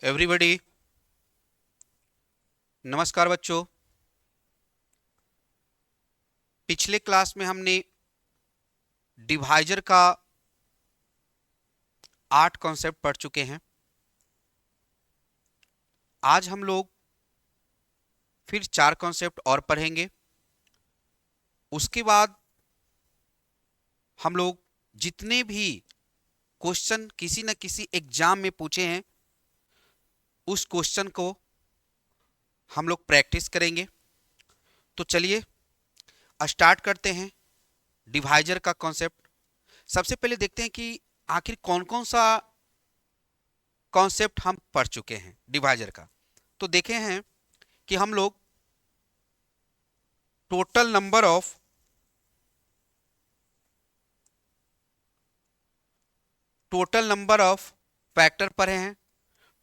Everybody, नमस्कार बच्चों। पिछले क्लास में हमने डिवाइजर का 8 कॉन्सेप्ट पढ़ चुके हैं। आज हम लोग फिर 4 कॉन्सेप्ट और पढ़ेंगे। उसके बाद हम लोग जितने भी क्वेश्चन किसी न किसी एग्जाम में पूछे हैं उस क्वेश्चन को हम लोग प्रैक्टिस करेंगे। तो चलिए स्टार्ट करते हैं डिवाइजर का कॉन्सेप्ट। सबसे पहले देखते हैं कि आखिर कौन कौन सा कॉन्सेप्ट हम पढ़ चुके हैं डिवाइजर का। तो देखे हैं कि हम लोग टोटल नंबर ऑफ फैक्टर पढ़े हैं,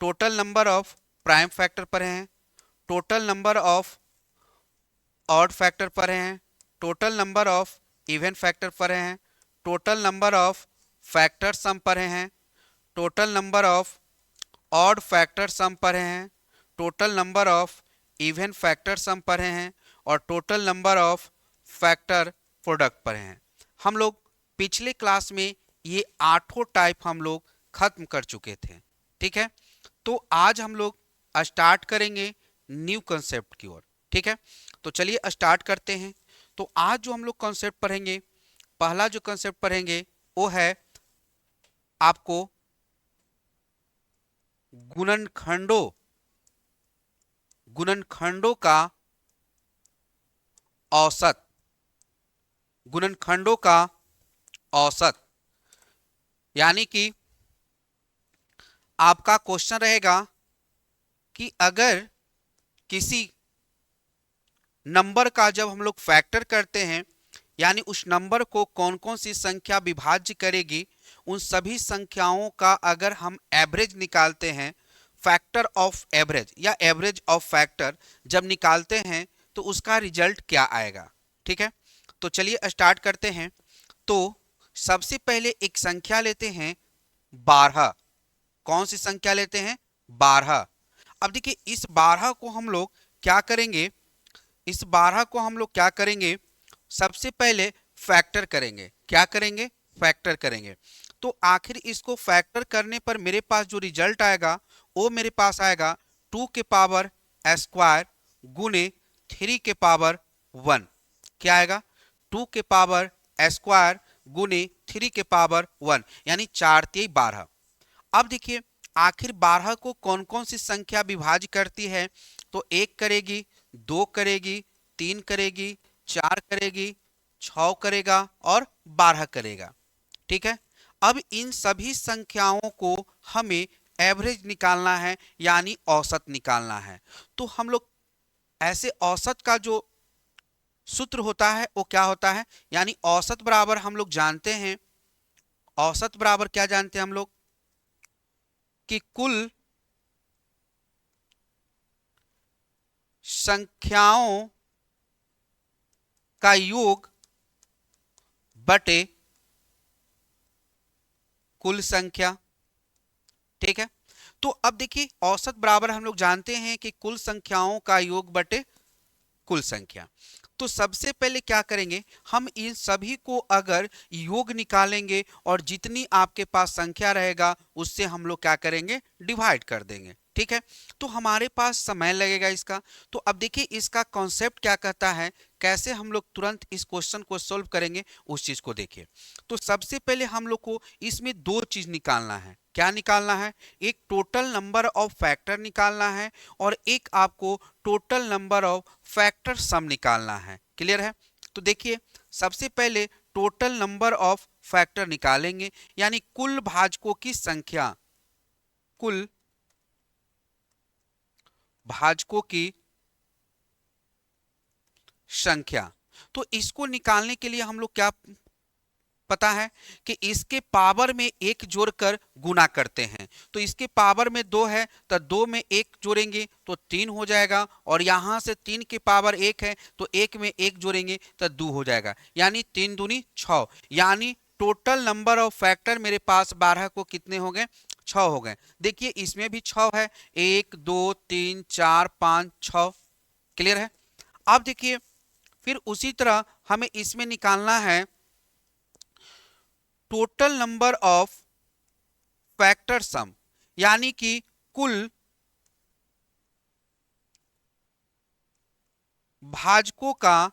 total number of prime factor पढ़े हैं, total number of odd factor पढ़े हैं, total number of even factor पढ़े हैं, total number of factor sum पढ़े हैं, total number of odd factor sum पढ़े हैं, total number of even factor sum पढ़े हैं और total number of factor product पढ़े हैं। हम लोग पिछले क्लास में ये 8 टाइप हम लोग खत्म कर चुके थे। ठीक है, तो आज हम लोग स्टार्ट करेंगे न्यू कंसेप्ट की ओर। ठीक है, तो चलिए स्टार्ट करते हैं। तो आज जो हम लोग कंसेप्ट पढ़ेंगे, पहला जो कंसेप्ट पढ़ेंगे वो है आपको गुणनखंडों का औसत। गुणनखंडों का औसत यानी कि आपका क्वेश्चन रहेगा कि अगर किसी नंबर का जब हम लोग फैक्टर करते हैं, यानी उस नंबर को कौन कौन सी संख्या विभाज्य करेगी, उन सभी संख्याओं का अगर हम एवरेज निकालते हैं, फैक्टर ऑफ एवरेज या एवरेज ऑफ फैक्टर जब निकालते हैं तो उसका रिजल्ट क्या आएगा। ठीक है, तो चलिए स्टार्ट करते हैं। तो सबसे पहले एक संख्या लेते हैं 12। कौन सी संख्या लेते हैं? 12। अब देखिए इस 12 को हम लोग क्या करेंगे, सबसे पहले फैक्टर करेंगे। क्या करेंगे? फैक्टर करेंगे। तो आखिर इसको फैक्टर करने पर मेरे पास जो रिजल्ट आएगा वो मेरे पास आएगा 2 के पावर स्क्वायर गुने 3 के पावर 1। क्या आएगा? 2 के पावर स्क्वायर गुने 3 के पावर 1 यानी 4×3=12। अब देखिए आखिर 12 को कौन कौन सी संख्या विभाज्य करती है, तो 1 करेगी, 2 करेगी, 3 करेगी, 4 करेगी, 6 करेगा और 12 करेगा। ठीक है, अब इन सभी संख्याओं को हमें एवरेज निकालना है यानी औसत निकालना है। तो हम लोग ऐसे औसत का जो सूत्र होता है वो क्या होता है, यानी औसत बराबर हम लोग जानते हैं, औसत बराबर क्या जानते हैं हम लोग कि कुल संख्याओं का योग बटे कुल संख्या। ठीक है, तो अब देखिए औसत बराबर हम लोग जानते हैं कि कुल संख्याओं का योग बटे कुल संख्या। तो सबसे पहले क्या करेंगे, हम इन सभी को अगर योग निकालेंगे और जितनी आपके पास संख्या रहेगा उससे हम लोग क्या करेंगे, डिवाइड कर देंगे। ठीक है, तो हमारे पास समय लगेगा इसका। तो अब देखिए इसका कॉन्सेप्ट क्या कहता है, कैसे हम लोग तुरंत इस क्वेश्चन को सॉल्व करेंगे उस चीज को देखिए। तो सबसे पहले हम लोग को इसमें 2 चीज निकालना है। क्या निकालना है? एक टोटल नंबर ऑफ फैक्टर निकालना है और एक आपको टोटल नंबर ऑफ फैक्टर सम निकालना है। क्लियर है? तो देखिए सबसे पहले टोटल नंबर ऑफ फैक्टर निकालेंगे यानी कुल भाजकों की संख्या, कुल भाजकों की संख्या। तो इसको निकालने के लिए हम लोग क्या पता है कि इसके पावर में 1 जोड़कर गुना करते हैं। तो इसके पावर में 2 है तो 2 में 1 जोड़ेंगे तो 3 हो जाएगा, और यहां से 3 के पावर 1 है तो 1 में 1 जोड़ेंगे तो 2 हो जाएगा, यानी 3×2=6। यानी टोटल नंबर ऑफ फैक्टर मेरे पास 12 को कितने हो गए? 6 हो गए। देखिए इसमें भी 6 है, 1 2 3 4 5 6। क्लियर है। अब देखिए फिर उसी तरह हमें इसमें निकालना है टोटल नंबर ऑफ फैक्टर सम, यानी कि कुल भाजकों का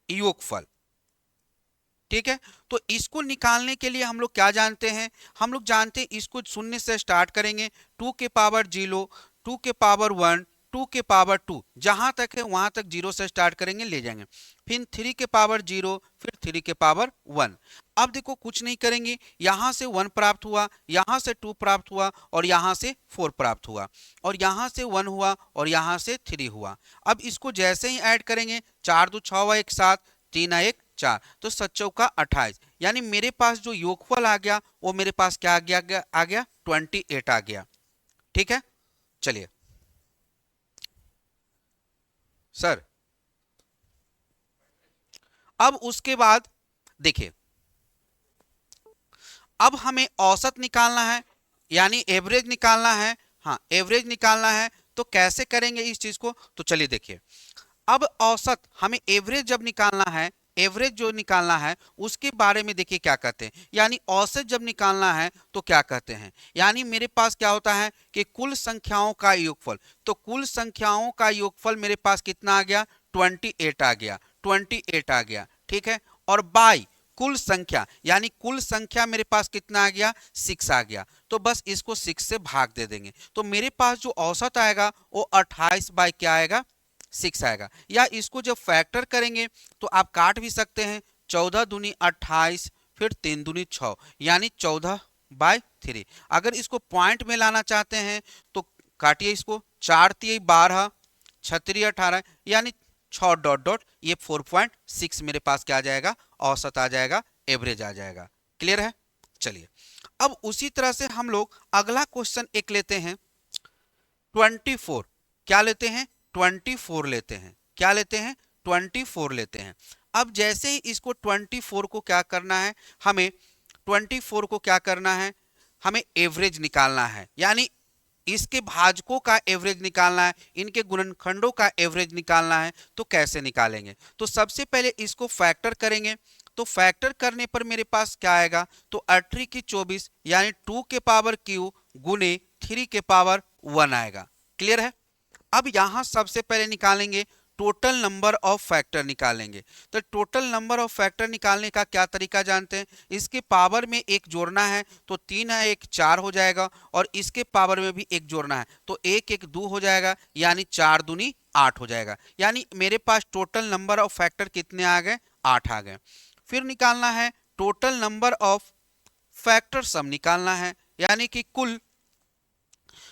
योगफल। ठीक है, तो इसको निकालने के लिए हम लोग क्या जानते हैं, हम लोग जानते हैं इसको शून्य से स्टार्ट करेंगे, 2 के पावर 0, 2 के पावर 1, 2 के पावर 2, जहां तक है वहां तक 0 से स्टार्ट करेंगे, ले जाएंगे। फिर 3 के पावर 0, फिर 3 के पावर 1। अब देखो कुछ नहीं करेंगे, यहां से 1 प्राप्त हुआ, यहां से 2 प्राप्त हुआ, और यहां से 4 प्राप्त हुआ, और यहां से 1 हुआ, और यहां से 3 हुआ। अब इसको जैसे ही ऐड करेंगे, 4 2 6 एक साथ, 3 1 4, तो 7 चौका 28, यानी मेरे पास जो योगफल आ गया वो मेरे पास क्या आ गया 28 आ गया। ठीक है, चलिए सर। अब उसके बाद देखिए, अब हमें औसत निकालना है, यानी एवरेज निकालना है। हाँ, एवरेज निकालना है, तो कैसे करेंगे इस चीज को, तो चलिए देखिए। अब औसत हमें एवरेज जब निकालना है, एवरेज जो निकालना है उसके बारे में देखिए क्या कहते हैं, यानी औसत जब निकालना है तो क्या कहते हैं, यानी मेरे पास क्या होता है कि कुल संख्याओं का योगफल, तो कुल संख्याओं का योगफल मेरे पास कितना आ गया 28 आ गया, 28 आ गया। ठीक है, और बाई कुल संख्या, यानी कुल संख्या मेरे पास कितना आ गया 6 आ गया, तो बस इसको 6 से भाग दे देंगे, तो मेरे पास जो औसत आएगा वो 28 बाई क्या आएगा 6 आएगा। या इसको जब फैक्टर करेंगे तो आप काट भी सकते हैं, 14 दूनी 28, फिर 3 दूनी 6, यानी 14/3। अगर इसको पॉइंट में लाना चाहते हैं तो काटिए इसको, 4 3 12, 6 18, यानी 6 डॉट डॉट, ये 4.6 मेरे पास क्या आ जाएगा, औसत आ जाएगा, एवरेज आ जाएगा। क्लियर है। चलिए अब उसी तरह से हम लोग अगला क्वेश्चन एक लेते हैं 24। क्या लेते हैं 24 लेते हैं, क्या लेते हैं 24 लेते हैं। अब जैसे ही इसको 24 को क्या करना है, हमें 24 को क्या करना है, हमें एवरेज निकालना है, यानी इसके भाजकों का एवरेज निकालना है, इनके गुणनखंडों का एवरेज निकालना है। तो कैसे निकालेंगे, तो सबसे पहले इसको फैक्टर करेंगे, तो फैक्टर करने पर मेरे पास क्या आएगा, तो 18 की 24, यानी 2 के पावर क्यू गुने 3 के पावर 1 आएगा। क्लियर है। अब यहां सबसे पहले निकालेंगे टोटल नंबर ऑफ फैक्टर निकालेंगे, तो टोटल नंबर ऑफ फैक्टर निकालने का क्या तरीका जानते हैं, इसके पावर में एक जोड़ना है तो 3 है 1 4 हो जाएगा, और इसके पावर में भी एक जोड़ना है तो 1 1 2 हो जाएगा, यानी 4 दूनी 8 हो जाएगा, यानी मेरे पास टोटल नंबर ऑफ फैक्टर कितने आ गए 8 आ गए। फिर निकालना है टोटल नंबर ऑफ फैक्टर सम निकालना है, यानी कि कुल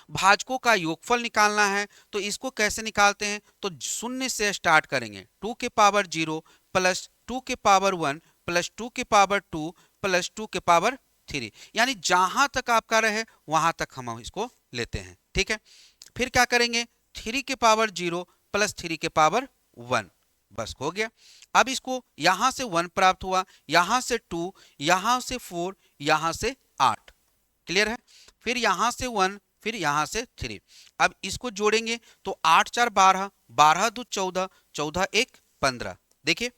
भाजकों का योगफल निकालना है। तो इसको कैसे निकालते हैं, तो शून्य से स्टार्ट करेंगे, 2 के पावर 0 प्लस 2 के पावर 1 प्लस 2 के पावर 2 प्लस 2 के पावर 3, यानी जहां तक आपका रहे वहां तक हम इसको लेते हैं। ठीक है, फिर क्या करेंगे 3 के पावर 0 प्लस 3 के पावर 1, बस हो गया। अब इसको यहां से 1 प्राप्त हुआ, यहां से 2, यहां से 4, यहां से 8। क्लियर है। फिर यहां से 1, फिर यहां से 3। अब इसको जोड़ेंगे तो 8 4 12, 12 2 14, 14 1 15। देखिए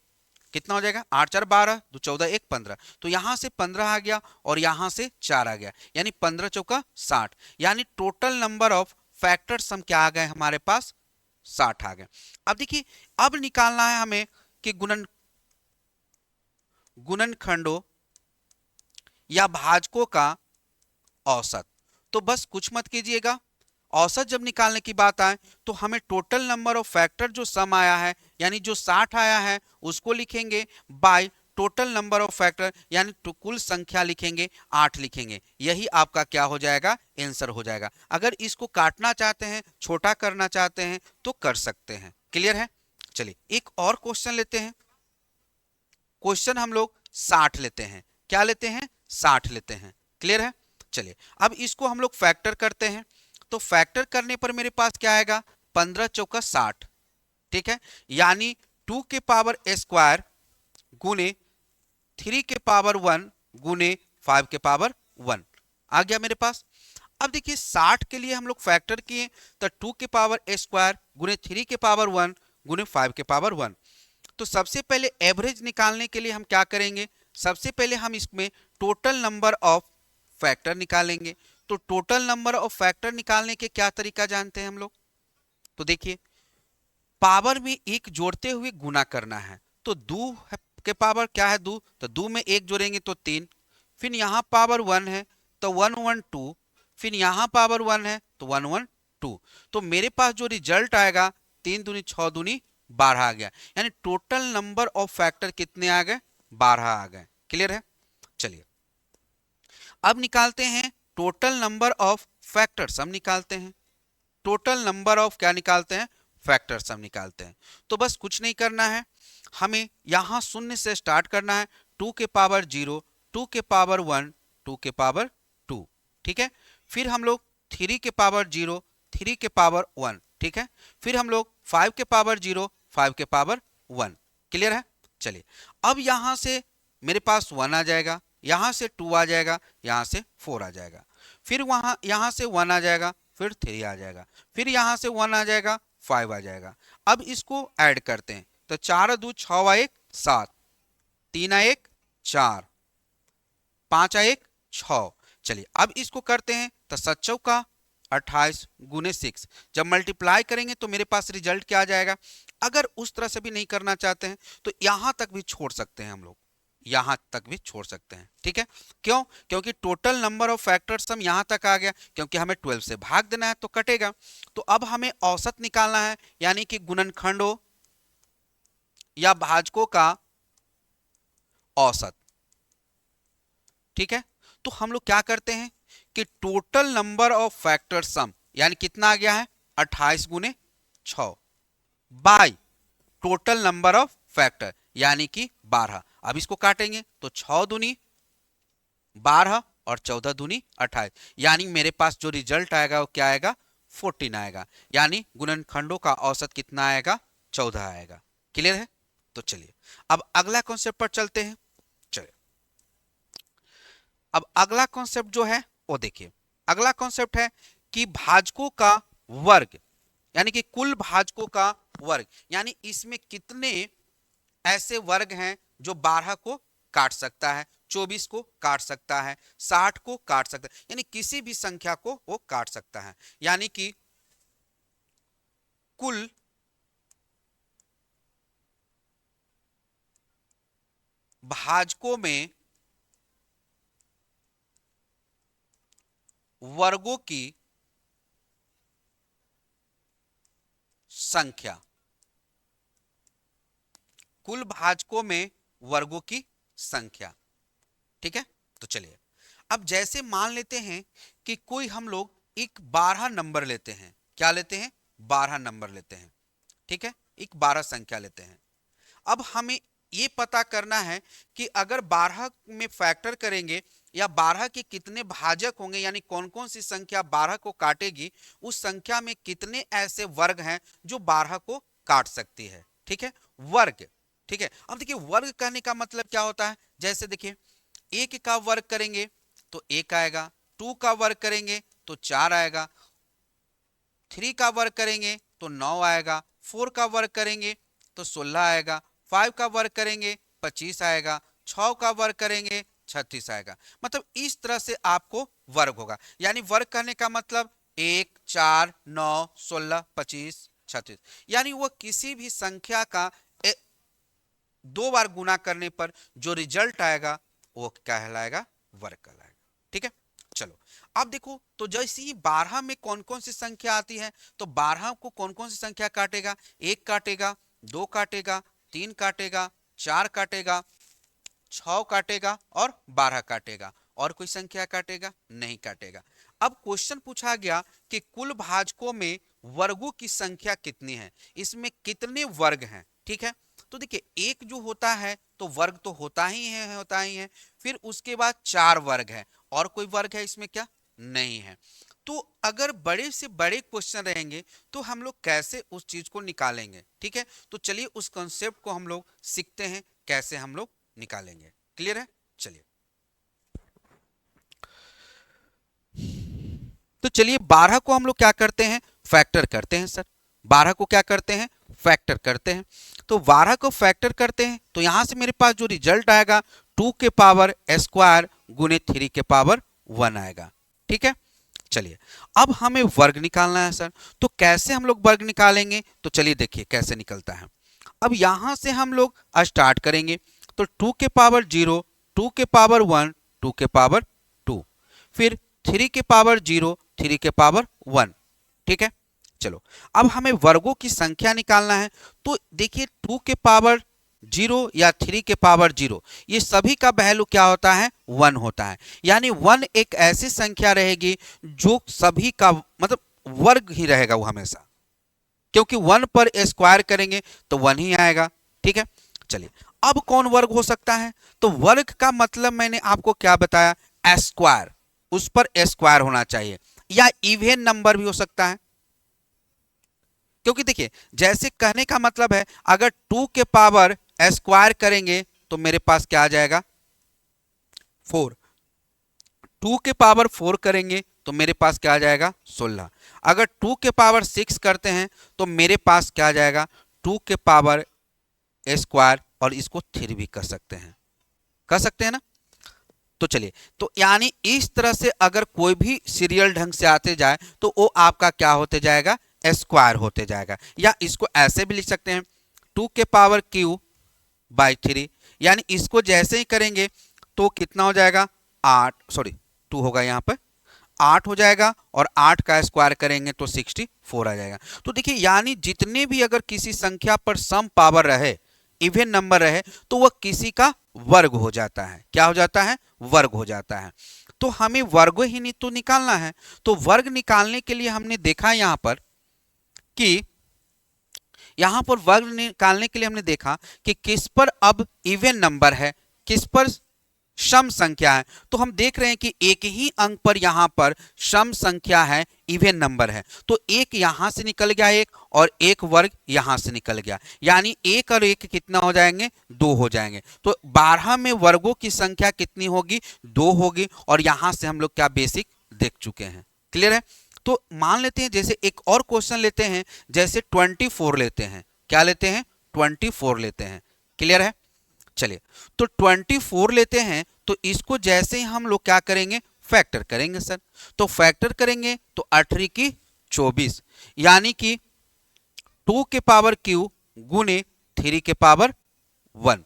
कितना हो जाएगा 8 4 12 2 14 1 15, तो यहां से 15 आ गया और यहां से 4 आ गया, यानी 15 चौका 60, यानी टोटल नंबर ऑफ फैक्टर सम क्या आ गए हमारे पास 60 आ गए। अब देखिए अब निकालना है हमें कि गुणनखंडों या भाजकों का औसत। तो बस कुछ मत कीजिएगा, औसत जब निकालने की बात आए तो हमें टोटल नंबर ऑफ फैक्टर जो सम आया है, यानी जो 60 आया है उसको लिखेंगे by total number of factor, यानी कुल संख्या लिखेंगे 8 लिखेंगे, यही आपका क्या हो जाएगा आंसर हो जाएगा। अगर इसको काटना चाहते हैं छोटा करना चाहते हैं तो कर सकते हैं। क्लियर है। चलिए एक और क्वेश्चन लेते हैं, क्वेश्चन हम लोग 60 लेते हैं, क्या लेते हैं 60 लेते हैं। क्लियर है। चलिए अब इसको हम लोग फैक्टर करते हैं, तो फैक्टर करने पर मेरे पास क्या आएगा 15 चौका 60। ठीक है, यानी 2 के पावर स्क्वायर गुने 3 के पावर 1 गुने 5 के पावर 1। आ गया मेरे पास। अब देखिए 60 के लिए हम लोग फैक्टर किए तो 2 के पावर ए स्क्वायर गुने 3 के पावर 1 गुने 5 के पावर 1। तो सबसे पहले एवरेज निकालने के लिए हम क्या करेंगे, सबसे पहले हम इसमें टोटल नंबर ऑफ फैक्टर निकालेंगे। तो टोटल नंबर ऑफ फैक्टर निकालने के क्या तरीका जानते हैं हम लोग, तो देखिए पावर में एक जोड़ते हुए गुना करना है। तो दो के पावर क्या है, दो, तो दो में एक जोड़ेंगे तो तीन, फिर यहाँ पावर वन है तो वन वन टू, फिर यहाँ पावर वन है तो वन वन टू। तो मेरे पास जो रिजल्ट आएगा तीन दूनी छह दूनी 12 आ गया, यानी टोटल नंबर ऑफ फैक्टर कितने आ गए, 12 आ गए। क्लियर है। चलिए अब निकालते हैं टोटल नंबर ऑफ फैक्टर्स, हम निकालते हैं टोटल नंबर ऑफ क्या निकालते हैं, फैक्टर्स हम निकालते हैं। तो बस कुछ नहीं करना है, हमें यहां शून्य से स्टार्ट करना है, 2 के पावर 0, 2 के पावर 1, 2 के पावर 2, ठीक है। फिर हम लोग 3 के पावर 0, 3 के पावर 1, ठीक है। फिर हम लोग 5 के पावर 0, 5 के पावर 1। क्लियर है। चलिए अब यहां से मेरे पास 1 आ जाएगा, यहां से 2 आ जाएगा, यहां से 4 आ जाएगा, फिर वहां यहां से 1 आ जाएगा, फिर 3 आ जाएगा, फिर यहां से 1 आ जाएगा, 5 आ जाएगा। अब इसको ऐड करते हैं तो 4 2 6 1 7, 3 1 4, 5 1 6। चलिए अब इसको करते हैं तो 7 चौका 28 गुने 6, जब मल्टीप्लाई करेंगे तो मेरे पास रिजल्ट क्या आ जाएगा। अगर उस तरह से भी नहीं करना चाहते हैं तो यहां तक भी छोड़ सकते हैं हम लोग, यहां तक भी छोड़ सकते हैं, ठीक है। क्यों, क्योंकि टोटल नंबर ऑफ फैक्टर्स हम यहां तक आ गया, क्योंकि हमें 12 से भाग देना है तो कटेगा। तो अब हमें औसत निकालना है, यानी कि गुणनखंडों या भाजकों का औसत, ठीक है। तो हम लोग क्या करते हैं कि टोटल नंबर ऑफ फैक्टर सम, यानी कितना आ गया है 28 गुने 6 by total number of factor यानी कि 12। अब इसको काटेंगे तो 6 दूनी 12 और 14 दूनी 28, यानी मेरे पास जो रिजल्ट आएगा वो क्या आएगा, 14 आएगा, यानी गुणनखंडों का औसत कितना आएगा, 14 आएगा। क्लियर है। तो चलिए अब अगला कॉन्सेप्ट पर चलते हैं। चलिए अब अगला कॉन्सेप्ट जो है वो देखिए, अगला कॉन्सेप्ट है कि भाजकों का वर्ग, यानी कि कुल भाजकों का वर्ग, यानी इसमें कितने ऐसे वर्ग हैं जो 12 को काट सकता है, 24 को काट सकता है, 60 को काट सकता है, यानी किसी भी संख्या को वो काट सकता है। यानी कि कुल भाजकों में वर्गों की संख्या, कुल भाजकों में वर्गों की संख्या, ठीक है। तो चलिए अब जैसे मान लेते हैं कि कोई हम लोग एक 12 नंबर लेते हैं, क्या लेते हैं, 12 नंबर लेते हैं, ठीक है, एक 12 संख्या लेते हैं। अब हमें ये पता करना है कि अगर 12 में फैक्टर करेंगे या 12 के कितने भाजक होंगे, यानी कौन कौन सी संख्या 12 को काटेगी, उस संख्या में कितने ऐसे वर्ग हैं जो 12 को काट सकती है, ठीक है, वर्ग, ठीक है। अब देखिए वर्ग कहने का मतलब क्या होता है, जैसे देखिए एक का वर्ग करेंगे तो एक आएगा, 2 का वर्ग करेंगे तो 4 आएगा, 3 का वर्ग करेंगे तो 9 आएगा, 4 का वर्ग करेंगे तो 16 आएगा, 5 का वर्ग करेंगे 25 आएगा, 6 का वर्ग करेंगे 36 आएगा। मतलब इस तरह से आपको वर्ग होगा, यानी वर्ग करने का मतलब 1 4 9 16 25 36, यानी वह किसी भी संख्या का 2 बार गुना करने पर जो रिजल्ट आएगा वो कहलाएगा, वर्ग कहलाएगा, ठीक है। चलो अब देखो तो जैसे ही 12 में कौन कौन सी संख्या आती है, तो 12 को कौन कौन सी संख्या काटेगा, एक काटेगा, दो काटेगा, तीन काटेगा, चार काटेगा, 6 काटेगा और 12 काटेगा, और कोई संख्या काटेगा नहीं काटेगा। अब क्वेश्चन पूछा गया कि कुल भाजकों में वर्गों की संख्या कितनी है, इसमें कितने वर्ग हैं, ठीक है। तो देखिए एक जो होता है तो वर्ग तो होता ही है, होता ही है, फिर उसके बाद 4 वर्ग है, और कोई वर्ग है इसमें क्या, नहीं है। तो अगर बड़े से बड़े क्वेश्चन रहेंगे तो हम लोग कैसे उस चीज को निकालेंगे, ठीक है। तो चलिए उस कॉन्सेप्ट को हम लोग सीखते हैं कैसे हम लोग निकालेंगे। क्लियर है। चलिए तो चलिए 12 को हम लोग क्या करते हैं, फैक्टर करते हैं सर। 12 को क्या करते हैं, फैक्टर करते हैं। तो 12 को फैक्टर करते हैं तो यहां से मेरे पास जो रिजल्ट आएगा 2 के पावर स्क्वायर गुने 3 के पावर 1 आएगा। ठीक है, चलिए अब हमें वर्ग निकालना है सर। तो कैसे हम लोग वर्ग निकालेंगे, तो चलिए देखिए कैसे निकलता है। अब यहां से हम लोग स्टार्ट करेंगे। तो 2 के पावर 0, 2 के पावर 1, 2 के पावर 2, फिर 3 के पावर 0, 3 के पावर 1। ठीक है, चलो अब हमें वर्गों की संख्या निकालना है। तो देखिए 2 के पावर 0 या 3 के पावर 0, ये सभी का वैल्यू क्या होता है, 1 होता है। यानी 1 एक ऐसी संख्या रहेगी जो सभी का मतलब वर्ग ही रहेगा वो हमेशा, क्योंकि 1 पर स्क्वायर करेंगे तो 1 ही आएगा। ठीक है, चलिए अब कौन वर्ग हो सकता है, तो वर्ग का मतलब मैंने आपको क्या बताया, स्क्वायर, उस पर स्क्वायर होना चाहिए, या इवन नंबर भी हो सकता है। क्योंकि देखिए जैसे कहने का मतलब है अगर 2 के पावर स्क्वायर करेंगे तो मेरे पास क्या आ जाएगा, 4। 2 के पावर 4 करेंगे तो मेरे पास क्या आ जाएगा, 16। अगर 2 के पावर 6 करते हैं तो मेरे पास क्या आ जाएगा, 2 के पावर स्क्वायर, और इसको 3 भी कर सकते हैं, कर सकते हैं ना। तो चलिए, तो यानी इस तरह से अगर कोई भी सीरियल ढंग से आते जाए तो वो आपका क्या होते जाएगा, स्क्वायर होते जाएगा। या इसको ऐसे भी लिख सकते हैं 2 के पावर क्यू बाई 3, यानी इसको जैसे ही करेंगे तो कितना हो जाएगा, 8, सॉरी 2 होगा यहाँ पर, 8 हो जाएगा, और 8 का स्क्वायर करेंगे तो 64 आ जाएगा। तो देखिए यानी जितने भी अगर किसी संख्या पर सम पावर रहे, इवन नंबर रहे, तो वह किसी का वर्ग हो जाता है। क्या हो जाता है, वर्ग हो जाता है। तो हमें वर्ग ही नहीं तो निकालना है। तो वर्ग निकालने के लिए हमने देखा यहाँ पर कि वर्ग निकालने के लिए हमने देखा कि किस पर अब इवन नंबर है, किस पर सम संख्या है। तो हम देख रहे हैं कि एक ही अंक पर यहां पर सम संख्या है, इवन नंबर है। तो एक यहां से निकल गया एक, और एक वर्ग यहां से निकल गया, यानी एक और एक कितना हो जाएंगे, 2 हो जाएंगे। तो 12 में वर्गों की संख्या कितनी होगी, 2 होगी। और यहां से हम लोग क्या बेसिक देख चुके हैं, क्लियर है। तो मान लेते हैं जैसे एक और क्वेश्चन लेते हैं, जैसे 24 लेते हैं। क्या लेते हैं, 24 लेते हैं, क्लियर है। चलिए तो 24 लेते हैं, तो इसको जैसे ही हम लोग क्या करेंगे, फैक्टर करेंगे सर। तो फैक्टर करेंगे तो 8 की 24, यानी कि 2 के पावर क्यू गुने 3 के पावर 1,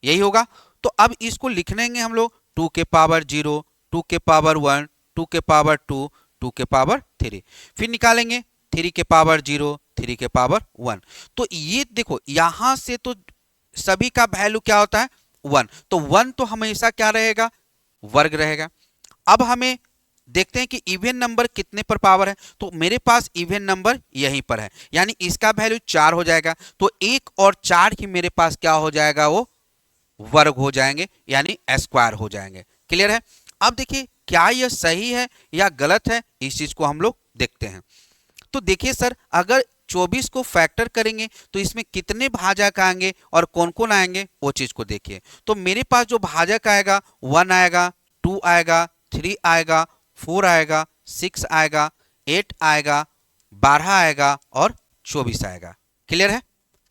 यही होगा। तो अब इसको लिख लेंगे हम लोग 2 के पावर 0, 2 के पावर 1, 2 के पावर 2, 2 के पावर 3, फिर निकालेंगे 3 के पावर 0, 3 के पावर 1। तो ये देखो यहां से तो सभी का वैल्यू क्या होता है, 1। तो 1 तो हमेशा क्या रहेगा, वर्ग रहेगा। अब हमें देखते हैं कि इवन नंबर कितने पर पावर है। तो मेरे पास इवन नंबर यहीं पर है, यानी इसका वैल्यू 4 हो जाएगा। तो 1 और 4 ही मेरे पास क्या हो जाएगा, वो वर्ग हो जाएंगे, यानी स्क्वायर हो जाएंगे, क्लियर है। अब देखिए क्या यह सही है या गलत है, इस चीज को हम लोग देखते हैं। तो देखिए सर अगर 24 को फैक्टर करेंगे तो इसमें कितने भाजक आएंगे और कौन कौन आएंगे, वो चीज को देखिए। तो मेरे पास जो भाजक आएगा 1 आएगा, 2 आएगा, 3 आएगा, 4 आएगा, 6 आएगा, 8 आएगा, 12 आएगा और 24 आएगा, क्लियर है।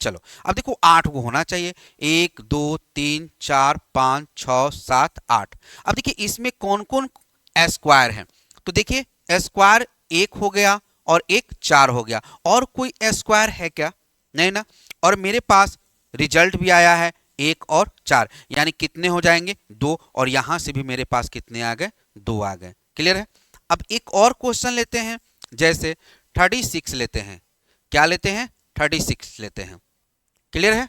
चलो अब देखो 8 को होना चाहिए, 1 2 3 4 5 6 7 8। अब देखिए इसमें कौन कौन स्क्वायर है, तो देखिए स्क्वायर 1 हो गया और एक 4 हो गया, और कोई स्क्वायर है क्या, नहीं ना। और मेरे पास रिजल्ट भी आया है 1 और 4, यानी कितने हो जाएंगे, 2। और यहां से भी मेरे पास कितने आ गए, 2 आ गए, क्लियर है। अब एक और क्वेश्चन लेते हैं, जैसे 36 लेते हैं। क्या लेते हैं, 36 लेते हैं, क्लियर है।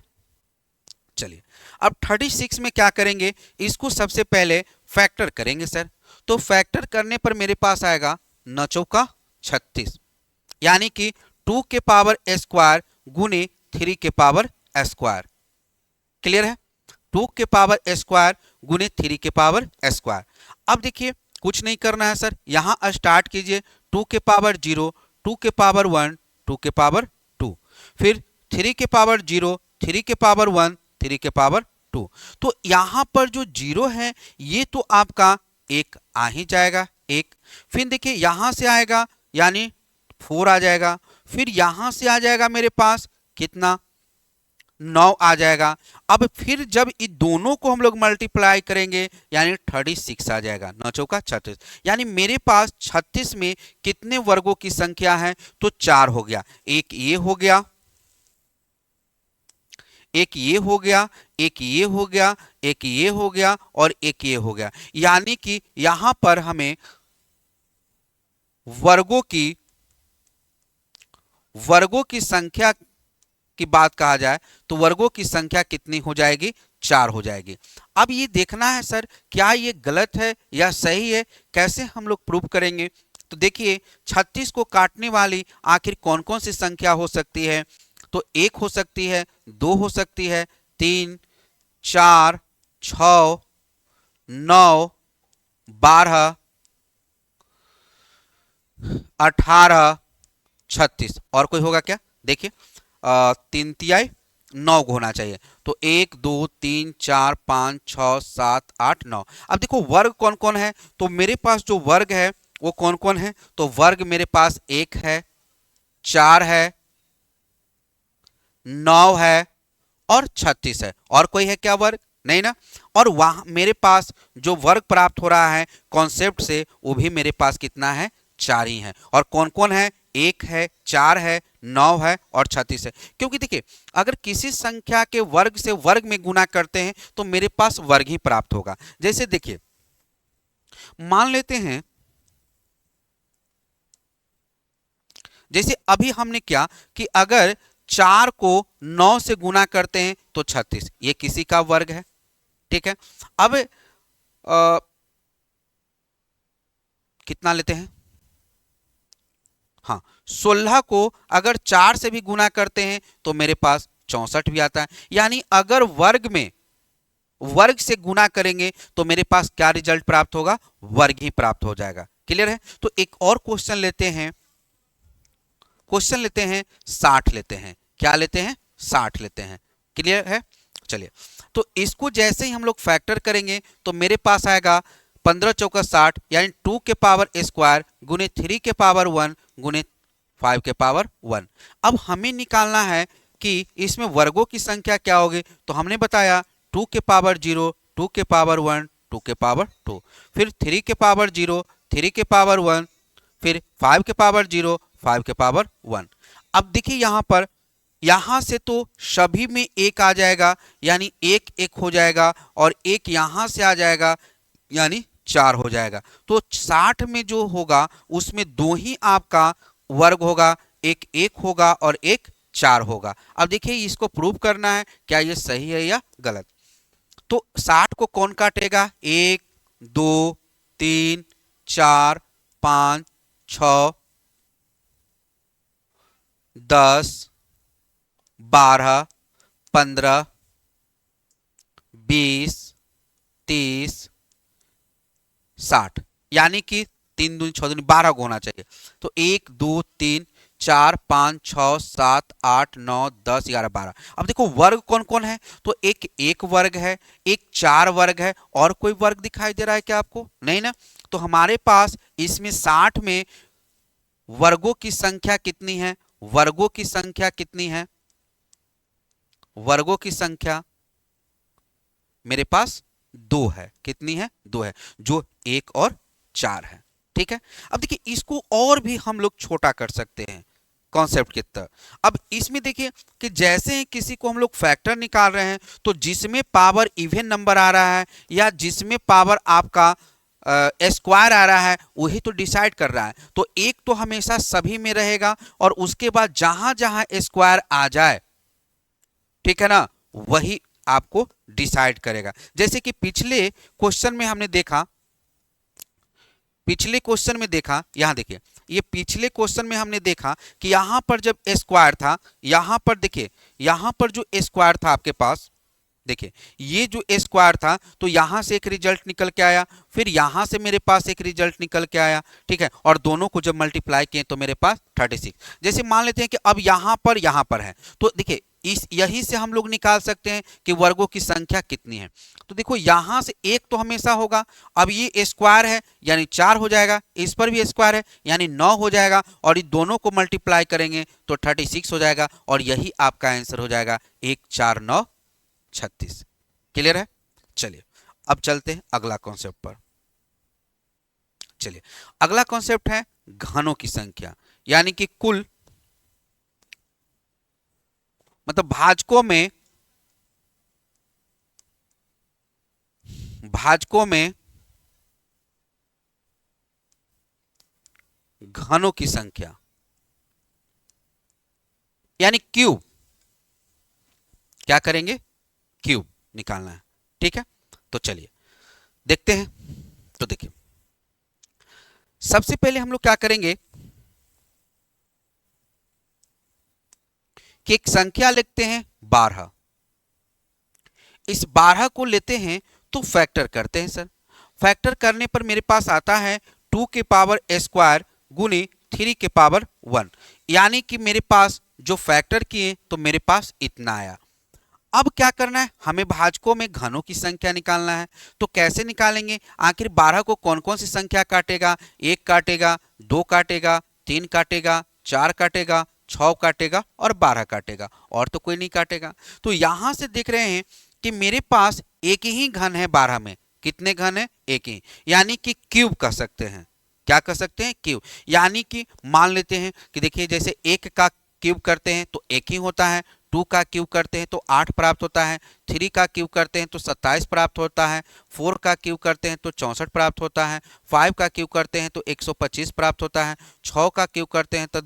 चलिए अब 36 में क्या करेंगे, इसको सबसे पहले फैक्टर करेंगे सर। तो फैक्टर करने पर मेरे पास आएगा 9 चौका 36, यानी कि 2 के पावर स्क्वायर गुने 3 के पावर स्क्वायर, क्लियर है। 2 के पावर स्क्वायर गुने 3 के पावर स्क्वायर। अब देखिए कुछ नहीं करना है सर, यहां स्टार्ट कीजिए 2 के पावर 0, 2 के पावर 1, 2 के पावर 2, फिर 3 के पावर 0, 3 के पावर 1, 3 के पावर 2। तो यहां पर जो 0 है ये तो आपका एक आ ही जाएगा, एक, फिर देखिए यहां से आएगा यानी 4 आ जाएगा, फिर यहां से आ जाएगा मेरे पास कितना 9 आ जाएगा। अब फिर जब इन दोनों को हम लोग मल्टीप्लाई करेंगे यानी 36 आ जाएगा, 9 चौका 36, यानी मेरे पास 36 में कितने वर्गों की संख्या है, तो 4 हो गया। एक ये हो गया, एक ये हो गया, एक ये हो गया, एक ये हो गया और एक ये हो गया, यानी कि यहां पर हमें वर्गों की संख्या की बात कहा जाए तो वर्गों की संख्या कितनी हो जाएगी, 4 हो जाएगी। अब ये देखना है सर क्या ये गलत है या सही है, कैसे हम लोग प्रूव करेंगे। तो देखिए 36 को काटने वाली आखिर कौन कौन सी संख्या हो सकती है, तो 1 हो सकती है, 2 हो सकती है, 3, 4, 6, 9, 12, 18, 36 और कोई होगा क्या, देखिए 3 तिहाई 9 होना चाहिए। तो 1 2 3 4 5 6 7 8 9। अब देखो वर्ग कौन कौन है, तो मेरे पास जो वर्ग है वो कौन कौन है, तो वर्ग मेरे पास 1 है, 4 है, 9 है और 36 है। और कोई है क्या वर्ग, नहीं ना। और वहां मेरे पास जो वर्ग प्राप्त हो रहा है कॉन्सेप्ट से वो भी मेरे पास कितना है, 4 ही है। और कौन कौन है, 1 है, 4 है, 9 है और 36 है। क्योंकि देखिए अगर किसी संख्या के वर्ग से वर्ग में गुना करते हैं तो मेरे पास वर्ग ही प्राप्त होगा। जैसे देखिए मान लेते हैं, जैसे अभी हमने क्या कि अगर 4 को 9 से गुना करते हैं तो 36, ये किसी का वर्ग है, ठीक है। अब कितना लेते हैं, हाँ 16 को अगर 4 से भी गुना करते हैं तो मेरे पास 64 भी आता है। यानी अगर वर्ग से गुना करेंगे तो मेरे पास क्या रिजल्ट प्राप्त होगा, वर्ग ही प्राप्त हो जाएगा। क्लियर है। तो एक और क्वेश्चन लेते हैं, 60 लेते हैं, क्या लेते हैं, 60 लेते हैं। क्लियर है। चलिए तो इसको जैसे ही हम लोग फैक्टर करेंगे तो मेरे पास आएगा 15 चौका 60 यानी 2 के पावर स्क्वायर गुने 3 के पावर 1 गुने 5 के पावर 1। अब हमें निकालना है कि इसमें वर्गों की संख्या क्या होगी, तो हमने बताया 2 के पावर 0, 2 के पावर 1, 2 के पावर 2, फिर 3 के पावर 0, 3 के पावर 1, फिर 5 के पावर 0, 5 के पावर 1। अब देखिए यहां पर, यहां से तो सभी में 1 आ जाएगा यानी 1 1 हो जाएगा और 1 यहां से आ जाएगा यानी 4 हो जाएगा। तो 60 में जो होगा उसमें 2 ही आपका वर्ग होगा, एक 1 होगा और एक 4 होगा। अब देखिए इसको प्रूव करना है क्या ये सही है या गलत। तो 60 को कौन काटेगा, 1 2 3 4 5 6 10 12 15 20 30 60 यानी कि 3 दूनी 6 दूनी 12 को होना चाहिए। तो 1 2 3 4 5 6 7 8 9 10 11 12। अब देखो वर्ग कौन कौन है, तो एक वर्ग है, एक 4 वर्ग है और कोई वर्ग दिखाई दे रहा है क्या आपको, नहीं ना। तो हमारे पास इसमें 60 में वर्गों की संख्या कितनी है, वर्गों की संख्या कितनी है, वर्गों की संख्या मेरे पास 2 है। कितनी है, 2 है, जो 1 और 4 है। ठीक है। अब देखिए इसको और भी हम लोग छोटा कर सकते हैं कॉन्सेप्ट की तरह। अब इसमें देखिए कि जैसे ही किसी को हम लोग फैक्टर निकाल रहे हैं तो जिसमें पावर इवन नंबर आ रहा है या जिसमें पावर आपका स्क्वायर आ रहा है वही तो डिसाइड कर रहा है। तो एक तो हमेशा सभी में रहेगा और उसके बाद जहां जहां स्क्वायर आ जाए, ठीक है ना, वही आपको डिसाइड करेगा। जैसे कि पिछले क्वेश्चन में हमने देखा, यहां देखिए ये पिछले क्वेश्चन में हमने देखा कि यहां पर जब स्क्वायर था, यहां पर देखिए यहां पर जो स्क्वायर था आपके पास, देखिए ये जो स्क्वायर था तो यहां से एक रिजल्ट निकल के आया, फिर यहां से मेरे पास एक रिजल्ट निकल के आया, ठीक है, और दोनों को जब मल्टीप्लाई किए तो मेरे पास 36। जैसे मान लेते हैं कि अब यहां पर है, तो देखिए इस यही से हम लोग निकाल सकते हैं कि वर्गों की संख्या कितनी है। तो देखो यहां से एक तो हमेशा होगा, अब ये स्क्वायर है यानी 4 हो जाएगा, इस पर भी स्क्वायर है यानी 9 हो जाएगा, और इन दोनों को मल्टीप्लाई करेंगे तो 36 हो जाएगा, और यही आपका आंसर हो जाएगा 1 4 9 36। क्लियर है? चलिए अब चलते हैं अगला कॉन्सेप्ट पर। चलिए अगला कॉन्सेप्ट है घनों की संख्या, यानी कि कुल मतलब भाजकों में घनों की संख्या, यानी क्यूब। क्या करेंगे? क्यूब निकालना है। ठीक है, तो चलिए देखते हैं। तो देखिए सबसे पहले हम लोग क्या करेंगे कि एक संख्या लिखते हैं 12। इस 12 को लेते हैं तो फैक्टर करते हैं सर। फैक्टर करने पर मेरे पास आता है 2 के पावर स्क्वायर गुने 3 के पावर 1, यानी कि मेरे पास जो फैक्टर किए तो मेरे पास इतना आया। अब क्या करना है, हमें भाजकों में घनों की संख्या निकालना है। तो कैसे निकालेंगे? आखिर 12 को कौन कौन सी संख्या काटेगा? 1 काटेगा, 2 काटेगा, 3 काटेगा, 4 काटेगा, 6 काटेगा और 12 काटेगा, और तो कोई नहीं काटेगा। तो यहां से देख रहे हैं कि मेरे पास एक ही घन है 12 में। कितने घन है? एक ही, यानी कि क्यूब कह सकते हैं। क्या कह सकते हैं? क्यूब। यानी कि मान लेते हैं कि देखिए जैसे 1 का क्यूब करते हैं तो 1 ही होता है, 2 का क्यूब करते हैं तो 8 प्राप्त होता है, 3 का क्यूब करते हैं तो 27 प्राप्त होता है, 4 का क्यूब करते हैं तो 64 प्राप्त होता है, 5 का क्यूब करते हैं तो 125 प्राप्त होता है, 6 का क्यूब करते हैं तो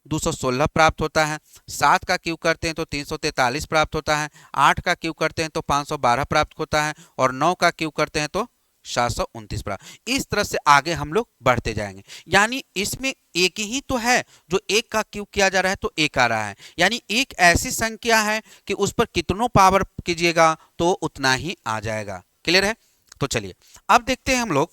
216 प्राप्त होता है, 7 का क्यूब करते हैं तो 343 प्राप्त होता है, 8 का क्यूब करते हैं तो 512 प्राप्त होता है, और 9 का क्यूब करते हैं तो 729 प्राप्त। इस तरह से आगे हम लोग बढ़ते जाएंगे। यानी इसमें एक ही तो है जो 1 का क्यूब किया जा रहा है तो 1 आ रहा है, यानी एक ऐसी संख्या है कि उस पर कितनों पावर कीजिएगा तो उतना ही आ जाएगा। क्लियर है? तो चलिए अब देखते हैं हम लोग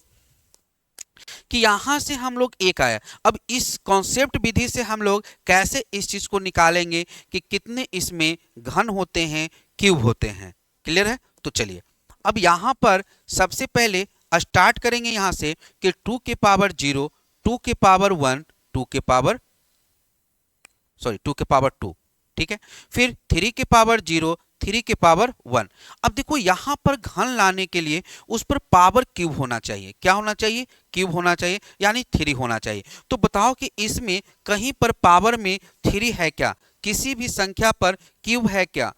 कि यहां से हम लोग 1 आया। अब इस कॉन्सेप्ट विधि से हम लोग कैसे इस चीज को निकालेंगे कि कितने इसमें घन होते हैं, क्यूब होते हैं। क्लियर है? तो चलिए अब यहां पर सबसे पहले स्टार्ट करेंगे यहां से कि 2 के पावर 0, 2 के पावर 1, 2 के पावर 2, ठीक है, फिर 3 के पावर 0, 3 के पावर 1। अब देखो यहां पर घन लाने के लिए उस पर पावर क्यूब होना चाहिए। क्या होना चाहिए? क्यूब होना चाहिए, यानी 3 होना चाहिए। तो बताओ कि इसमें कहीं पर पावर में 3 है क्या? किसी भी संख्या पर क्यूब है क्या?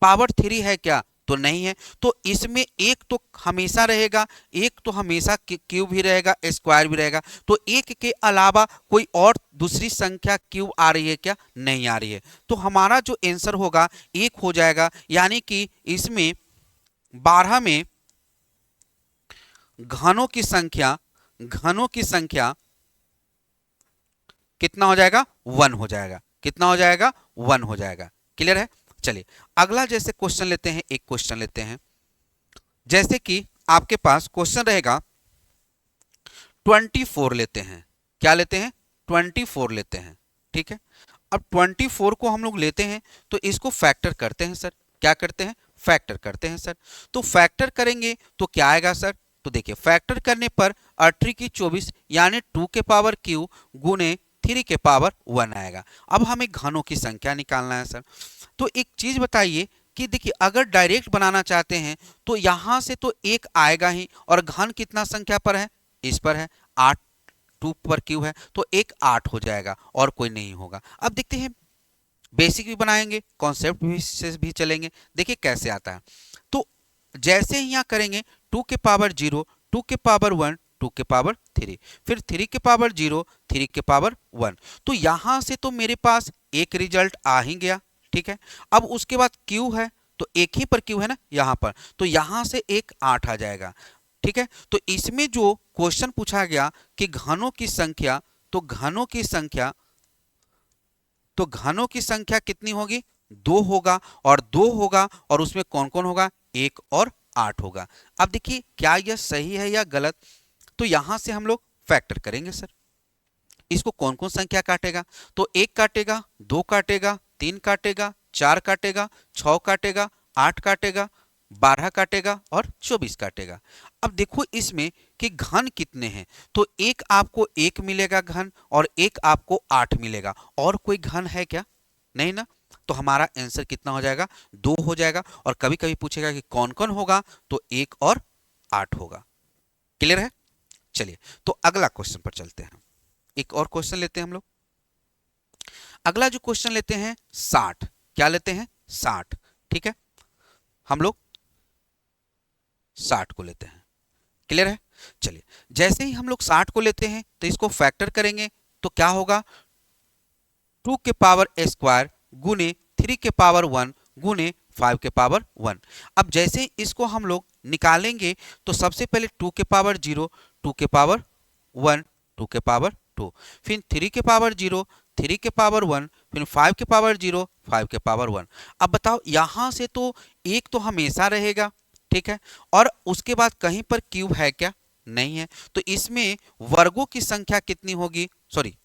पावर 3 है क्या? तो नहीं है। तो इसमें एक तो हमेशा रहेगा, एक तो हमेशा क्यूब भी रहेगा, स्क्वायर भी रहेगा। तो एक के अलावा कोई और दूसरी संख्या क्यूब आ रही है क्या? नहीं आ रही है। तो हमारा जो आंसर होगा 1 हो जाएगा, यानी कि इसमें 12 में घनों की संख्या कितना हो जाएगा? 1 हो जाएगा। कितना हो जाएगा? 1 हो जाएगा। क्लियर है? चलिए अगला जैसे क्वेश्चन लेते हैं, एक क्वेश्चन लेते हैं। जैसे कि आपके पास क्वेश्चन रहेगा 24 लेते हैं। क्या लेते हैं? 24 लेते हैं। ठीक है, अब 24 को हम लोग लेते हैं तो इसको फैक्टर करते हैं सर। क्या करते हैं? फैक्टर करते हैं सर। तो फैक्टर करेंगे तो क्या आएगा सर? तो देखिए फैक्टर करने पर 18 की 24 यानी 2 के पावर क्यू गुने 3 के पावर 1 आएगा। अब हमें घनों की संख्या निकालना है सर। तो एक चीज बताइए कि देखिए अगर डायरेक्ट बनाना चाहते हैं तो यहां से तो 1 आएगा ही, और घन कितना संख्या पर है? इस पर है 8, 2 पर क्यू है तो 1 8 हो जाएगा और कोई नहीं होगा। अब देखते हैं बेसिक भी बनाएंगे, कॉन्सेप्ट भी से भी चलेंगे। देखिए कैसे आता है। तो जैसे ही यहाँ करेंगे 2 के पावर 0, 2 के पावर 1, 2 के पावर 3, फिर 3 के पावर 0, 3 के पावर 1। तो यहां से तो मेरे पास एक रिजल्ट आ ही गया। ठीक है, अब उसके बाद क्यू है तो एक ही पर क्यू है ना यहां पर, तो यहां से एक 8 आ जाएगा। ठीक है, तो इसमें जो क्वेश्चन पूछा गया कि घनों की संख्या, तो घनों की संख्या कितनी होगी? 2 होगा, और 2 होगा और उसमें कौन कौन होगा? 1 और 8 होगा। अब देखिए क्या यह सही है या गलत? तो यहां से हम लोग फैक्टर करेंगे सर। इसको कौन कौन संख्या काटेगा? तो 1 काटेगा, 2 काटेगा, 3 काटेगा, 4 काटेगा, 6 काटेगा, 8 काटेगा, 12 काटेगा और 24 काटेगा। अब देखो इसमें कि घन कितने हैं, तो एक आपको 1 मिलेगा घन और एक आपको 8 मिलेगा। और कोई घन है क्या? नहीं ना। तो हमारा आंसर कितना हो जाएगा? 2 हो जाएगा। और कभी कभी पूछेगा कि कौन कौन होगा, तो 1 और 8 होगा। क्लियर है? चलिए तो अगला क्वेश्चन पर चलते हैं। एक और क्वेश्चन लेते हैं हम लोग। अगला जो क्वेश्चन लेते हैं 60। क्या लेते हैं? 60। ठीक है, हम लोग 60 को लेते हैं। क्लियर है? चलिए जैसे ही हम लोग 60 को लेते हैं तो इसको फैक्टर करेंगे तो क्या होगा? 2 के पावर स्क्वायर गुने 3 के पावर 1 गुने 5 के पावर 1। अब जैसे ही इसको हम लोग निकालेंगे तो सबसे पहले 2 के पावर 0, 2 के पावर 1, 2 के पावर 2, फिर 3 के पावर 0, 3 के पावर 1, फिर 5 के पावर 0, 5 के पावर 1। अब बताओ यहां से तो एक तो हमेशा रहेगा, ठीक है, और उसके बाद कहीं पर क्यूब है क्या? नहीं है। तो इसमें वर्गों की संख्या कितनी होगी? सॉरी,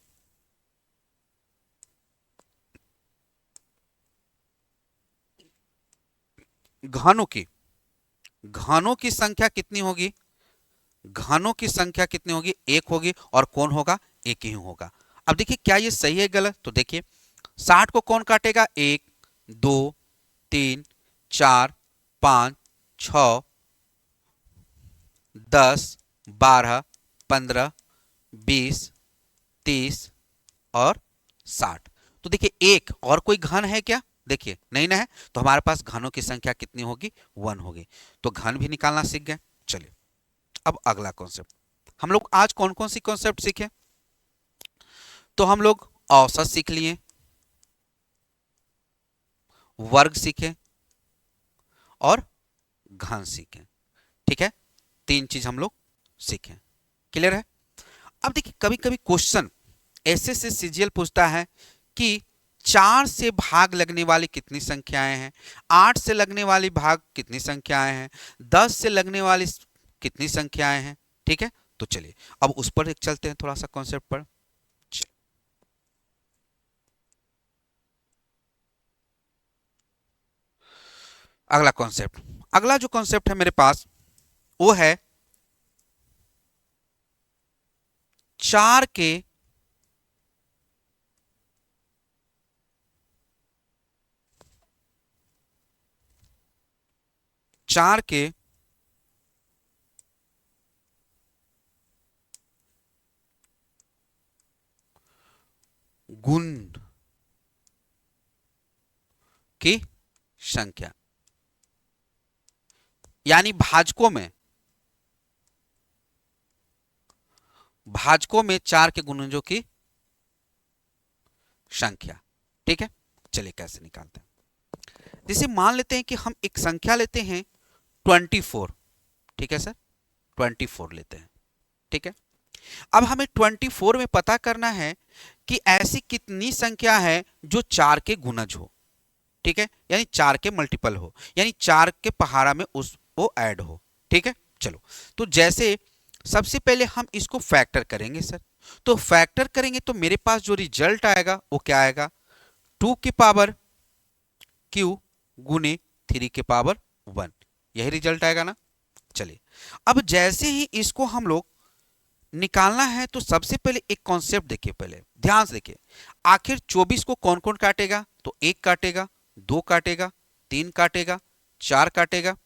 घनों की घनों की संख्या कितनी होगी? घनों की संख्या कितनी होगी? एक होगी। और कौन होगा? एक ही होगा। अब देखिए क्या ये सही है गलत? तो देखिए 60 को कौन काटेगा? 1, 2, 3, 4, 5, 6, 10, 12, 15, 20, 30 और 60। तो देखिए एक और कोई घन है क्या? देखिए नहीं ना है। तो हमारे पास घनों की संख्या कितनी होगी? 1 होगी। तो घन भी निकालना सीख गए। चलिए अब अगला कॉन्सेप्ट। हम लोग आज कौन कौन सी कॉन्सेप्ट सीखे? तो हम लोग औसत सीख लिए, वर्ग सीखे और घन सीखे। ठीक है, 3 चीज हम लोग सीखे। क्लियर है? अब देखिए कभी कभी क्वेश्चन ऐसे से सीजीएल पूछता है कि 4 से भाग लगने वाली कितनी संख्याएं हैं, 8 से लगने वाली भाग कितनी संख्याएं हैं, 10 से लगने वाली कितनी संख्याएं हैं। ठीक है, तो चलिए अब उस पर एक चलते हैं थोड़ा सा कॉन्सेप्ट पर। अगला कॉन्सेप्ट, अगला जो कॉन्सेप्ट है मेरे पास वो है 4 के चार के गुण की संख्या, यानी भाजकों में 4 के गुणजों की संख्या। ठीक है, चलिए कैसे निकालते हैं। जैसे मान लेते हैं कि हम एक संख्या लेते हैं 24। ठीक है सर, 24 लेते हैं। ठीक है, अब हमें 24 में पता करना है कि ऐसी कितनी संख्या है जो 4 के गुणज हो। ठीक है, यानी 4 के मल्टीपल हो, यानी 4 के पहाड़ा में उस वो ऐड हो। ठीक है, चलो तो जैसे सबसे पहले हम इसको फैक्टर करेंगे सर। तो फैक्टर करेंगे तो मेरे पास जो रिजल्ट आएगा वो क्या आएगा? 2 की पावर क्यू गुने 3 के पावर 1, यही रिजल्ट आएगा ना। चलिए अब जैसे ही इसको हम लोग निकालना है तो सबसे पहले एक कॉन्सेप्ट देखिए, पहले ध्यान से देखिए। आखिर 24 को कौन कौन काटेगा? तो 1 काटेगा, 2 काटेगा, 3 काटेगा, 4 काटेगा,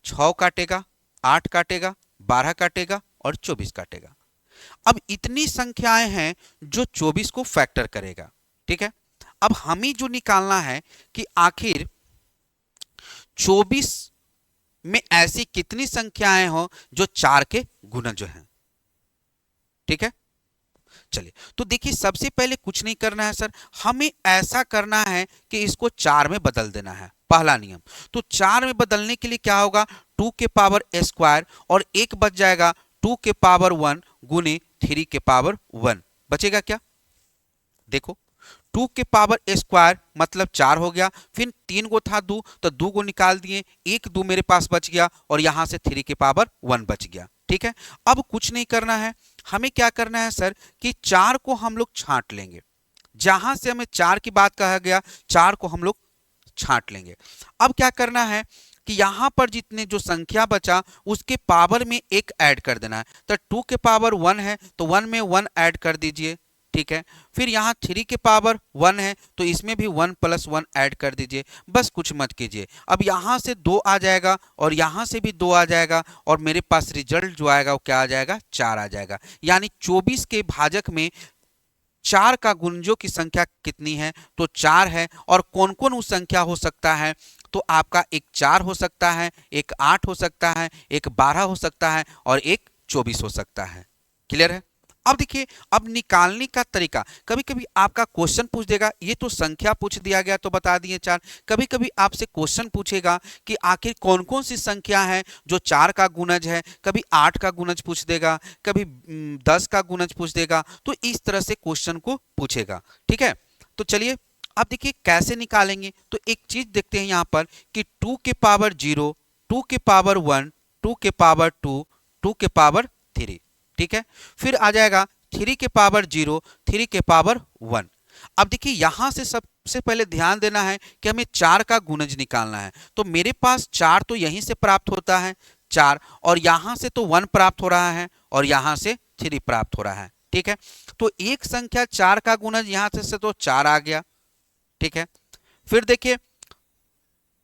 6 काटेगा, 8 काटेगा, 12 काटेगा और 24 काटेगा। अब इतनी संख्याएं हैं जो 24 को फैक्टर करेगा। ठीक है, अब हमें जो निकालना है कि आखिर 24 में ऐसी कितनी संख्याएं हो जो 4 के गुणज हैं। ठीक है, चलिए तो देखिए सबसे पहले कुछ नहीं करना है सर, हमें ऐसा करना है कि इसको 4 में बदल देना है, पहला नियम। तो 4 में बदलने के लिए क्या होगा? 2 के पावर स्क्वायर और एक बच जाएगा 2 के पावर 1 गुने 3 के पावर 1। बचेगा क्या? देखो 2 के पावर स्क्वायर मतलब 4 हो गया, फिर 3 गो था 2 तो 2 गो निकाल दिए, एक 2 मेरे पास बच गया और यहां से 3 के पावर 1 बच गया। ठीक है, अब कुछ नहीं करना है, हमें क्या करना है सर कि 4 को हम लोग छांट लेंगे। जहां से हमें 4 की बात कहा गया 4 को हम लोग छांट लेंगे। अब क्या करना है कि यहां पर जितने जो संख्या बचा उसके पावर में एक ऐड कर देना है। तो 2 के पावर 1 है तो 1 में 1 ऐड कर दीजिए, ठीक है। फिर यहाँ 3 के पावर 1 है तो इसमें भी 1 + 1 ऐड कर दीजिए, बस कुछ मत कीजिए। अब यहाँ से 2 आ जाएगा और यहाँ से भी 2 आ जाएगा और मेरे पास रिजल्ट जो आएगा वो क्या आ जाएगा, 4 आ जाएगा। यानी 24 के भाजक में 4 का गुणजों की संख्या कितनी है, तो 4 है। और कौन कौन उस संख्या हो सकता है, तो आपका एक 4 हो सकता है, एक 8 हो सकता है, एक 12 हो सकता है और एक 24 हो सकता है। क्लियर है। अब देखिए, अब निकालने का तरीका, कभी कभी आपका क्वेश्चन पूछ देगा, ये तो संख्या पूछ दिया गया तो बता दिए 4। कभी कभी आपसे क्वेश्चन पूछेगा कि आखिर कौन कौन सी संख्या है जो 4 का गुणज है, कभी 8 का गुणज पूछ देगा, कभी 10 का गुणज पूछ देगा। तो इस तरह से क्वेश्चन को पूछेगा, ठीक है। तो चलिए अब देखिए कैसे निकालेंगे। तो एक चीज देखते हैं यहाँ पर कि 2 के पावर 0, 2 के पावर 1, 2 के पावर 2, 2 के पावर 3, ठीक है। फिर आ जाएगा 3 के पावर 0, 3 के पावर 1। अब देखिए यहां से सबसे पहले ध्यान देना है कि हमें 4 का गुणज निकालना है। तो मेरे पास 4 तो यहीं से प्राप्त होता है 4, और यहां से तो 1 प्राप्त हो रहा है और यहां से 3 प्राप्त हो रहा है, ठीक है। तो एक संख्या 4 का गुणज यहां से तो 4 आ गया, ठीक है। फिर देखिए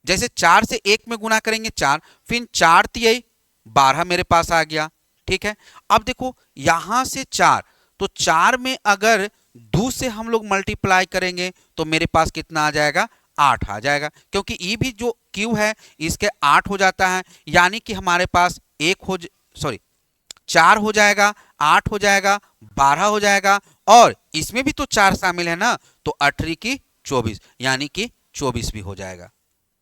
जैसे 4 से 1 में गुना करेंगे 4, फिर 4 तिहाई 12 मेरे पास आ गया, ठीक है। अब देखो यहां से 4, तो 4 में अगर 2 से हम लोग मल्टीप्लाई करेंगे तो मेरे पास कितना आ जाएगा, 8 आ जाएगा, क्योंकि ये भी जो क्यू है इसके 8 हो जाता है। यानी कि हमारे पास 4 हो जाएगा, 8 हो जाएगा, 12 हो जाएगा, और इसमें भी तो 4 शामिल है ना, तो 18 की 24, यानी कि 24 भी हो जाएगा।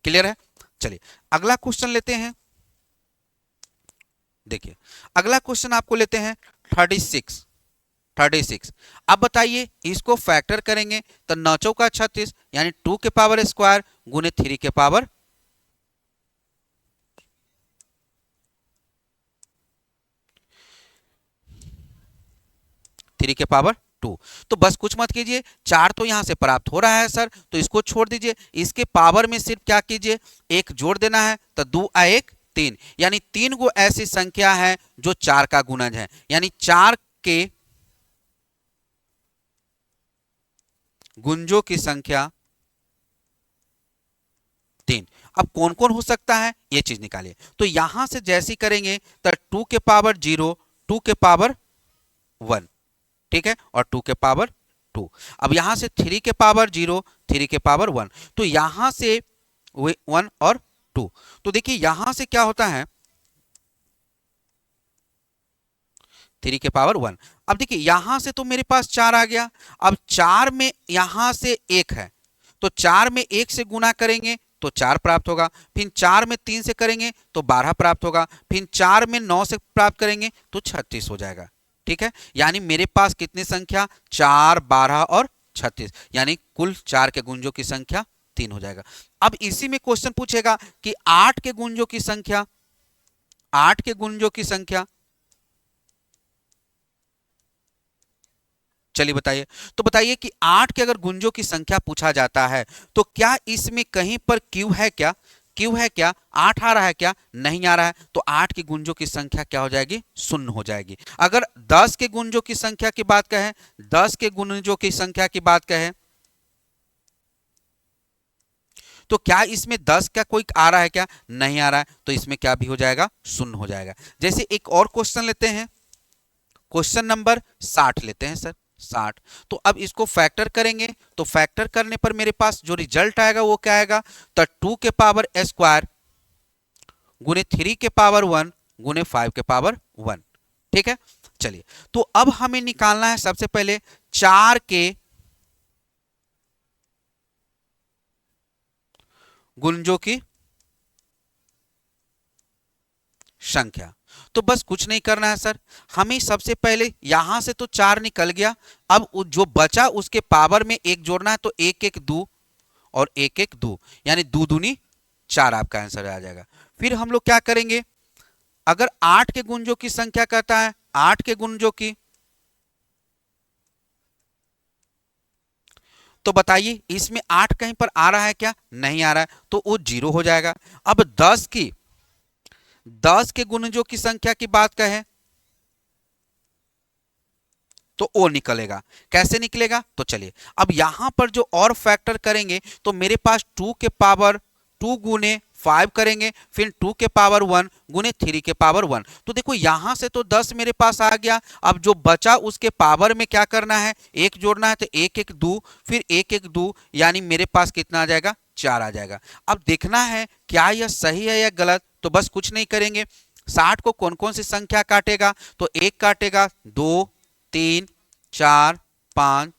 क्लियर है। चलिए अगला क्वेश्चन लेते हैं। देखिए अगला क्वेश्चन आपको लेते हैं 36। अब बताइए इसको फैक्टर करेंगे तो 9 चौका 36, यानी 2 के पावर स्क्वायर गुने 3 के पावर 2। तो बस कुछ मत कीजिए, 4 तो यहां से प्राप्त हो रहा है सर, तो इसको छोड़ दीजिए। इसके पावर में सिर्फ क्या कीजिए, एक जोड़ देना है, तो 2 आ 1 3, यानी 3 गो ऐसी संख्या है जो 4 का गुणज है, यानी 4 के गुंजों की संख्या 3। अब कौन कौन हो सकता है ये चीज निकालिए। तो यहां से जैसी करेंगे तो 2 के पावर 0, 2 के पावर 1, ठीक है, और 2 के पावर 2। अब यहां से 3 के पावर 0, 3 के पावर 1, तो यहां से 1 और 2। तो देखिए यहां से क्या होता है, 3 के पावर 1। अब देखिए यहां से तो मेरे पास 4 आ गया। अब 4 में यहां से 1 है, तो 4 में 1 से गुना करेंगे तो 4 प्राप्त होगा, फिर 4 में 3 से करेंगे तो 12 प्राप्त होगा, फिर 4 में 9 से प्राप्त करेंगे तो 36 हो जाएगा, ठीक है। यानी मेरे पास कितनी संख्या, 4, 12 और 36, यानी कुल 4 के गुंजों की संख्या 3 हो जाएगा। अब इसी में क्वेश्चन पूछेगा कि 8 के गुंजों की संख्या, 8 के गुंजों की संख्या, चलिए बताइए। तो बताइए कि 8 के अगर गुंजों की संख्या पूछा जाता है तो क्या इसमें कहीं पर क्यू है क्या, क्यू है क्या, 8 आ रहा है क्या, नहीं आ रहा है, तो 8 की गुंजों की संख्या क्या हो जाएगी, 0 हो जाएगी। अगर 10 के गुंजों की संख्या की बात कहें, 10 के गुंजों की संख्या की बात कहें, तो क्या इसमें 10 का कोई आ रहा है क्या, नहीं आ रहा है, तो इसमें क्या भी हो जाएगा, 0 हो जाएगा। जैसे एक और क्वेश्चन लेते हैं, क्वेश्चन नंबर 60 लेते हैं सर, 60। तो अब इसको फैक्टर करेंगे, तो फैक्टर करने पर मेरे पास जो रिजल्ट आएगा वो क्या आएगा, तो 2 के पावर स्क्वायर गुने 3 के पावर 1 गुने 5 के पावर 1, ठीक है। चलिए तो अब हमें निकालना है सबसे पहले 4 के गुंजों की संख्या। तो बस कुछ नहीं करना है सर, हमें सबसे पहले यहां से तो 4 निकल गया, अब जो बचा उसके पावर में 1 जोड़ना है, तो 1 1 2 और 1 1 2, यानी 2 दूनी 4 आपका आंसर आ जाएगा। फिर हम लोग क्या करेंगे, अगर 8 के गुंजों की संख्या कहता है, 8 के गुंजों की, तो बताइए इसमें 8 कहीं पर आ रहा है क्या? नहीं आ रहा है, तो वो 0 हो जाएगा। अब 10 के गुणजों की संख्या की बात कहें तो ओ निकलेगा। कैसे निकलेगा? तो चलिए अब यहां पर जो और फैक्टर करेंगे तो मेरे पास 2 के पावर 2 गुने 5 करेंगे, फिर 2 के पावर 1 गुने 3 के पावर 1। तो देखो यहां से तो 10 मेरे पास आ गया। अब जो बचा उसके पावर में क्या करना है? एक जोड़ना है, तो एक एक दो, फिर एक एक दो, यानी मेरे पास कितना आ जाएगा? 4 आ जाएगा। अब देखना है क्या यह सही है या गलत। तो बस कुछ नहीं करेंगे, 60 को कौन कौन सी संख्या काटेगा? तो एक काटेगा, 2, 3, 4, 5,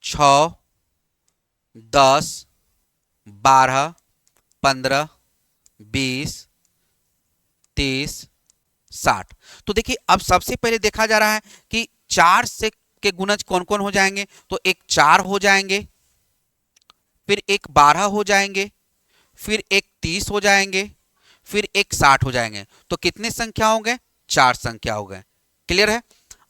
6, 10, 12, 15, 20, 30, 60। तो देखिए अब सबसे पहले देखा जा रहा है कि 4 से के गुणज कौन कौन हो जाएंगे। तो एक 4 हो जाएंगे, फिर एक 12 हो जाएंगे, फिर एक 30 हो जाएंगे, फिर एक 60 हो जाएंगे। तो कितने संख्या हो गए? 4 संख्या हो गए। क्लियर है?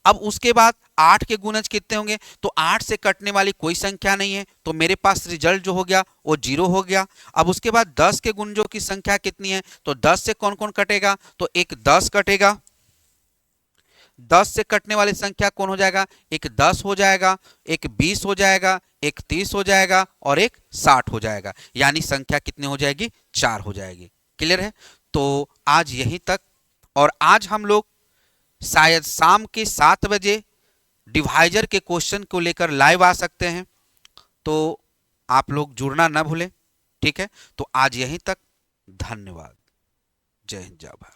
अब उसके बाद 8 के गुणज कितने होंगे? तो 8 से कटने वाली कोई संख्या नहीं है, तो मेरे पास रिजल्ट जो हो गया वो 0 हो गया। अब उसके बाद 10 के गुणजों की संख्या कितनी है? तो 10 से कौन कौन कटेगा? तो एक 10 कटेगा। 10 से कटने वाली संख्या कौन हो जाएगा? एक 10 हो जाएगा, एक 20 हो जाएगा, एक 30 हो जाएगा और एक 60 हो जाएगा। यानी संख्या कितनी हो जाएगी? 4 हो जाएगी। क्लियर है? तो आज यहीं तक। और आज हम लोग शायद शाम के 7 बजे डिवाइजर के क्वेश्चन को लेकर लाइव आ सकते हैं, तो आप लोग जुड़ना ना भूलें। ठीक है? तो आज यहीं तक। धन्यवाद। जय हिंद, जय भारत।